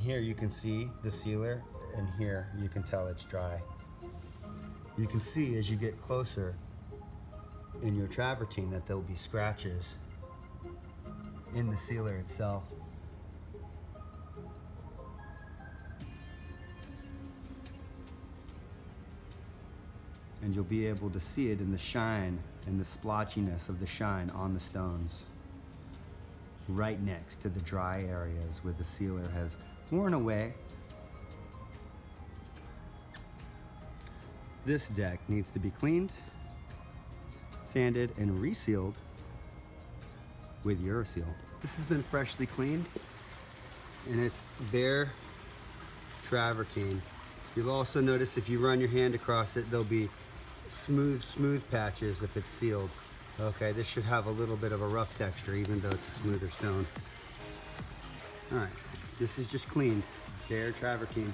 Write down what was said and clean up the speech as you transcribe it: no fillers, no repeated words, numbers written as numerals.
here you can see the sealer, and here you can tell it's dry. You can see as you get closer in your travertine that there'll be scratches in the sealer itself. And you'll be able to see it in the shine and the splotchiness of the shine on the stones, right next to the dry areas where the sealer has worn away. This deck needs to be cleaned, sanded, and resealed with Ure-Seal. This has been freshly cleaned, and it's bare travertine. You'll also notice if you run your hand across it, there'll be smooth patches if it's sealed. Okay, this should have a little bit of a rough texture even though it's a smoother stone. All right, this is just cleaned, bare travertine.